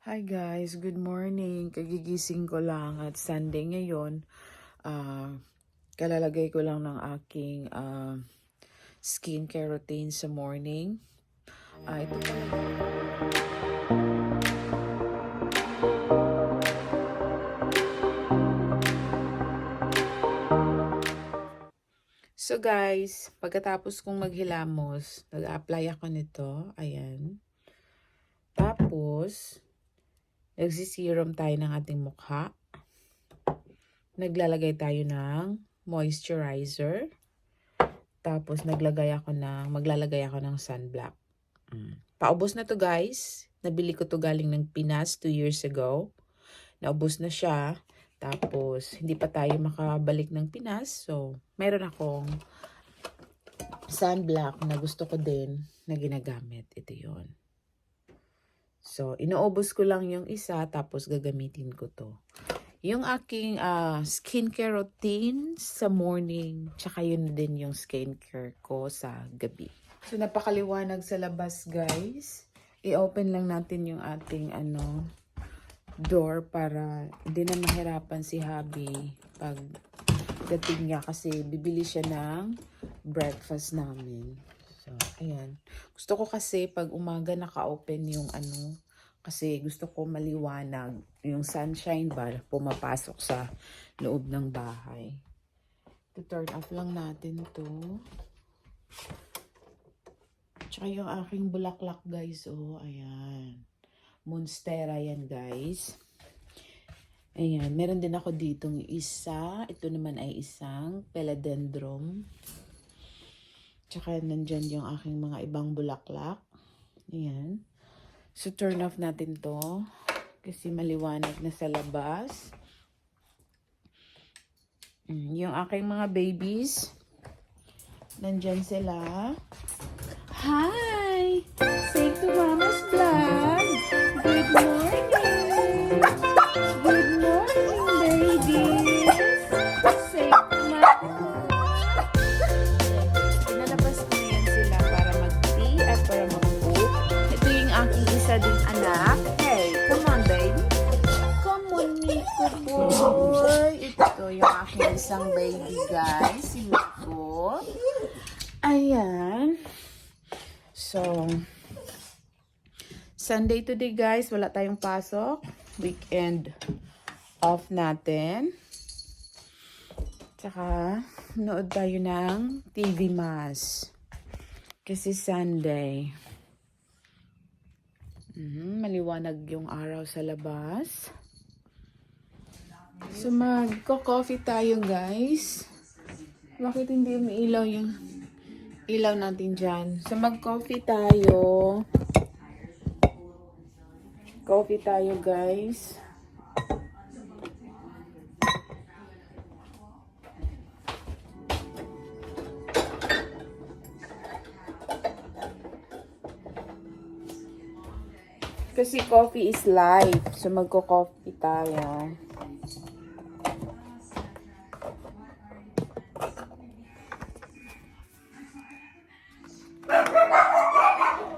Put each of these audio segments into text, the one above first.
Hi guys, good morning. Kagigising ko lang at Sunday ngayon. Kalalagay ko lang ng aking skincare routine sa morning. Ito pala. So guys, pagkatapos kong maghilamos, nag-apply ako nito. Ayan. Tapos, nagsiserum tayo ng ating mukha. Naglalagay tayo ng moisturizer. Tapos maglalagay ako ng sunblock. Paubos na to guys. Nabili ko to galing ng Pinas 2 years ago. Naubos na siya. Tapos hindi pa tayo makabalik ng Pinas. So, meron akong sunblock na gusto ko din na ginagamit. Ito yon. So, inuubos ko lang yung isa tapos gagamitin ko to. Yung aking skincare routine sa morning, tsaka yun din yung skincare ko sa gabi. So, napakaliwanag sa labas, guys. I-open lang natin yung ating door para hindi na mahirapan si Habi pag dating niya kasi bibili siya ng breakfast namin. So, ayan. Gusto ko kasi pag umaga naka-open yung kasi gusto ko maliwanag yung sunshine ba pumapasok sa loob ng bahay. To-turn off lang natin to. Tsaka yung aking bulaklak guys, oh, ayan. Monstera yan guys. Ayan, meron din ako ditong isa. Ito naman ay isang philodendron. Tsaka nandyan yung aking mga ibang bulaklak. Ayan. So, turn off natin to. Kasi maliwanag na sa labas. Yung aking mga babies. Nandyan sila. Hi! Say to Mama's Vlog. Good morning! Good morning, babies! Say to Mama. Pinalabas ko na yan sila para mag-tea at para mag-cook. Ito yung aking isa ding anak. Hey, come on, baby. Come on, Nico boy. Ito yung aking isang baby, guys. Si Nico. Ayan. So, Sunday today guys, wala tayong pasok. Weekend off natin. Tsaka, nood tayo ng TV Mas. Kasi Sunday. Maliwanag yung araw sa labas. So, magko-coffee tayo guys. Bakit hindi umiilaw yung ilaw natin dyan? So, mag-coffee tayo. Coffee tayo, guys. Kasi coffee is life. So, magko-coffee tayo.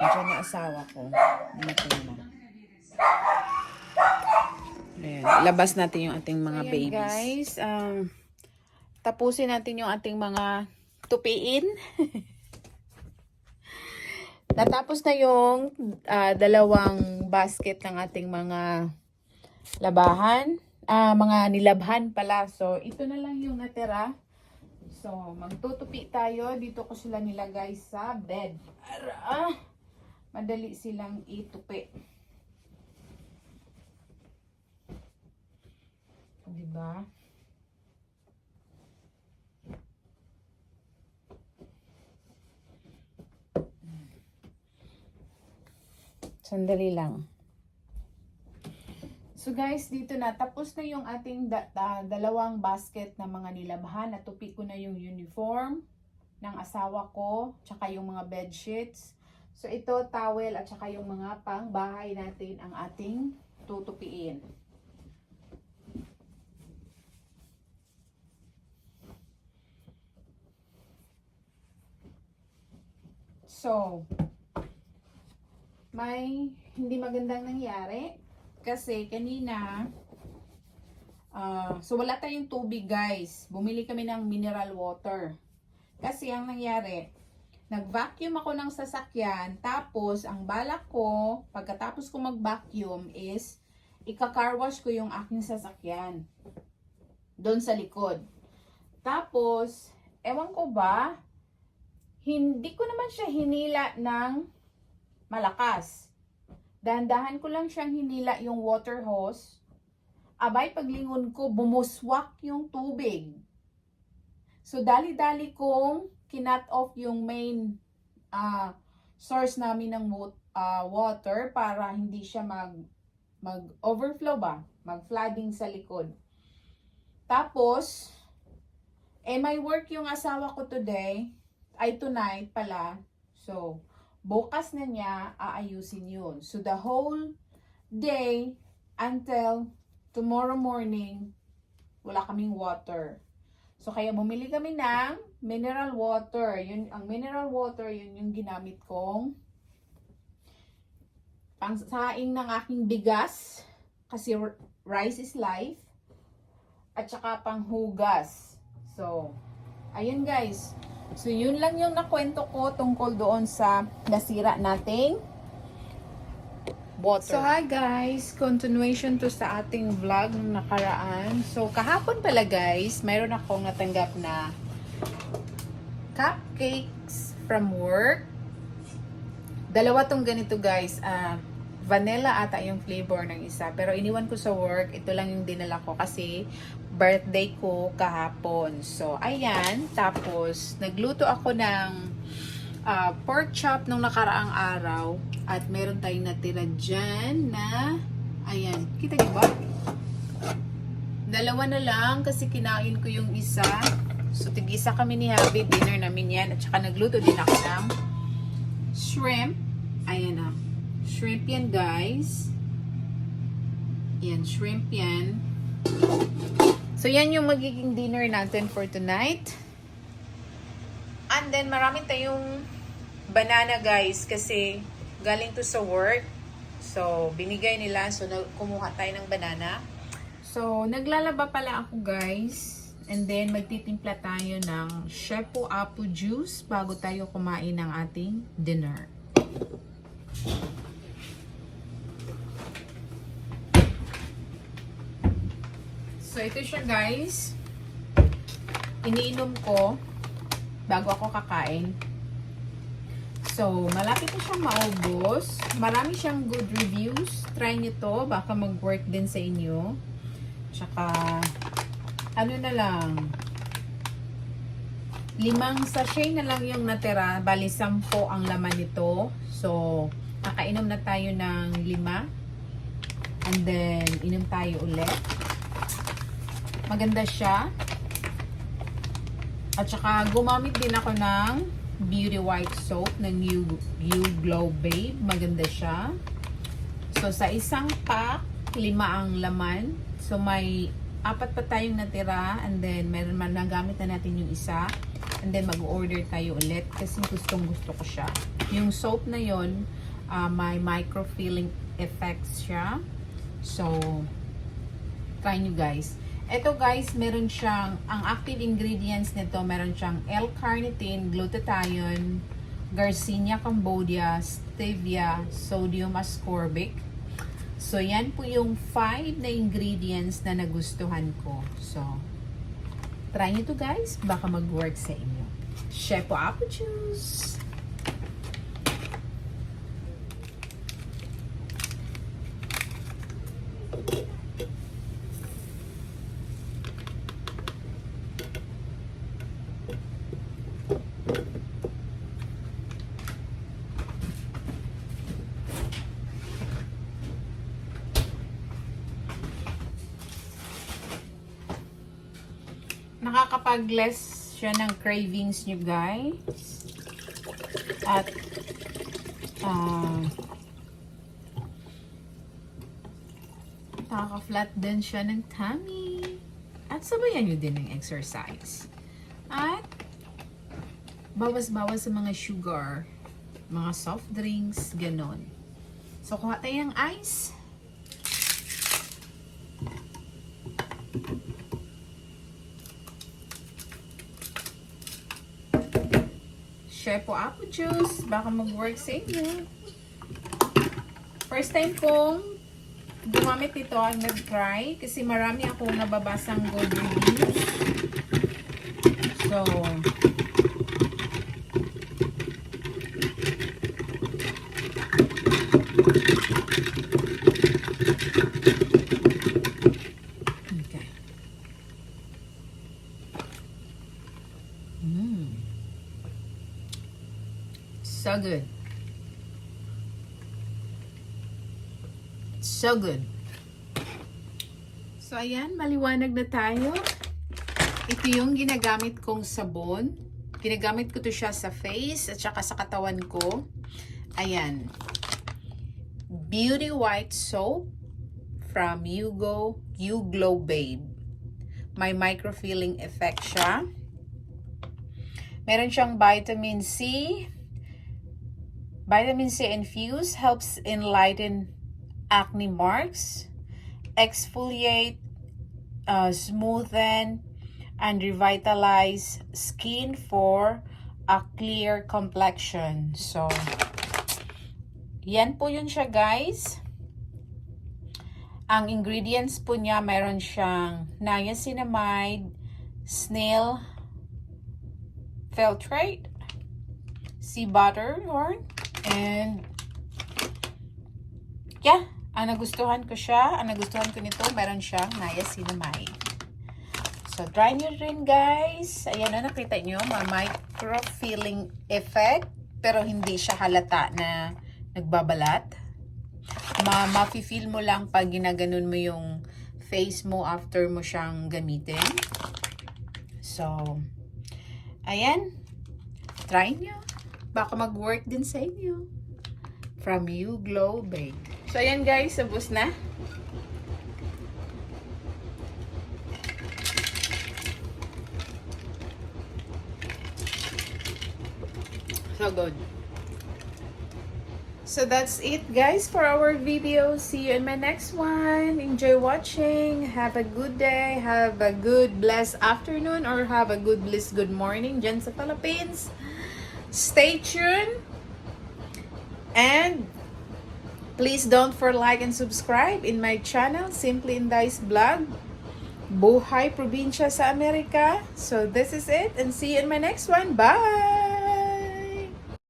Diyan na asawa ko. Ayan, labas natin yung ating mga babies. Guys, tapusin natin yung ating mga tupiin. Natapos na yung dalawang basket ng ating mga labahan. Mga nilabhan pala. So, ito na lang yung natira. So, magtutupi tayo. Dito ko sila nilagay sa bed. Madali silang itupi. Diba? Sandali lang. So guys, dito na. Tapos na yung ating dalawang basket na mga nilabhan. Natupi ko na yung uniform ng asawa ko. Tsaka yung mga bed sheets. So ito, towel at tsaka yung mga pangbahay natin ang ating tutupiin. So, may hindi magandang nangyari. Kasi kanina, so wala tayong tubig guys. Bumili kami ng mineral water. Kasi ang nangyari, nag-vacuum ako ng sasakyan. Tapos, ang balak ko, pagkatapos ko mag-vacuum is, ika-car wash ko yung aking sasakyan. Doon sa likod. Tapos, ewan ko ba, hindi ko naman siya hinila ng malakas. Dahan-dahan ko lang siyang hinila yung water hose. Abay, paglingon ko, bumuswak yung tubig. So, dali-dali kong kinat off yung main source namin ng water para hindi siya mag-overflow ba? Mag-flooding sa likod. Tapos, may work yung asawa ko today, ay tonight pala. So, bukas na niya aayusin yun. So, the whole day until tomorrow morning, wala kaming water. So, kaya bumili kami ng mineral water. Yun, ang mineral water, yun yung ginamit kong pangsaing ng aking bigas. Kasi rice is life. At saka panghugas. So, ayun guys. So, yun lang yung nakwento ko tungkol doon sa nasira nating water. So, hi guys! Continuation to sa ating vlog nung nakaraan. So, kahapon pala guys, mayroon akong natanggap na cupcakes from work. Dalawa tong ganito guys. Vanilla ata yung flavor ng isa. Pero iniwan ko sa work. Ito lang yung dinala ko kasi birthday ko kahapon. So, ayan. Tapos, nagluto ako ng pork chop nung nakaraang araw. At meron tayong natira dyan na, ayan. Kita niyo ba? Dalawa na lang kasi kinain ko yung isa. So, tig-isa kami ni Habi. Dinner namin yan. At saka nagluto din ako ng shrimp. Ayan na. Shrimp yan, guys. Yan, shrimp yan. So, yan yung magiging dinner natin for tonight. And then, marami tayong banana, guys. Kasi, galing to sa work. So, binigay nila. So, kumuha tayo ng banana. So, naglalaba pala ako, guys. And then, magtitimpla tayo ng Shepo apple juice bago tayo kumain ng ating dinner. So, ito siya guys. Iniinom ko bago ako kakain. So, malapit na siyang maubos. Marami siyang good reviews. Try nyo to. Baka mag-work din sa inyo. Tsaka, ano na lang. 5 sachet na lang yung natira. Bali, 10 ang laman nito. So, nakainom na tayo ng 5. And then, inom tayo ulit. Maganda siya. At saka, gumamit din ako ng Beauty White Soap ng You Glow Babe. Maganda siya. So, sa isang pack, 5 ang laman. So, may 4 pa tayong natira. And then, meron man nagamit na natin yung isa. And then, mag-order tayo ulit. Kasi gustong-gusto ko siya. Yung soap na yon, may microfilling effects siya. So, try nyo guys. Ito guys, meron siyang, ang active ingredients nito, meron siyang L-carnitine, glutathione, Garcinia cambodia, stevia, sodium ascorbic. So, yan po yung 5 na ingredients na nagustuhan ko. So, try nyo to guys, baka mag-work sa inyo. Shepo apple juice. Nakakapag-less siya ng cravings nyo guys. At nakaka-flat din siya ng tummy. At sabayan nyo din ng exercise. At bawas-bawas sa mga sugar, mga soft drinks, ganon. So, kuha tayong ice. share po apple juice. Baka mag-work sa inyo. First time kong gumamit ito, ang nag-try. Kasi marami akong nababasang good reviews. So, okay. So good. So good. So, ayan, maliwanag na tayo. Ito yung ginagamit kong sabon. Ginagamit ko to siya sa face at saka sa katawan ko. Ayan. Beauty White Soap from You Glow Babe. May microfilling effect siya. Meron siyang vitamin C. Vitamin C infused helps enlighten acne marks, exfoliate, smoothen, and revitalize skin for a clear complexion. So, yan po yun siya, guys. Ang ingredients po niya, meron siyang niacinamide, snail filtrate, sea butter, and yeah, ang nagustuhan ko nito, meron siyang niacinamide. So, try nyo rin, guys. Ayan na, nakita nyo, microfilling effect, pero hindi siya halata na nagbabalat. Ma-feel mo lang pag ginaganon mo yung face mo after mo siyang gamitin. So, ayan. Try nyo. Baka mag-work din sa inyo. From You Glow Babe. So, ayan guys. Sabos na. So good. So that's it guys for our video. See you in my next one. Enjoy watching. Have a good day. Have a good blessed afternoon or have a good blessed good morning dyan sa Philippines. Stay tuned. And please don't forget like and subscribe in my channel, Simply Inday's Vlog. Buhay Probinsya sa Amerika. So this is it and see you in my next one. Bye!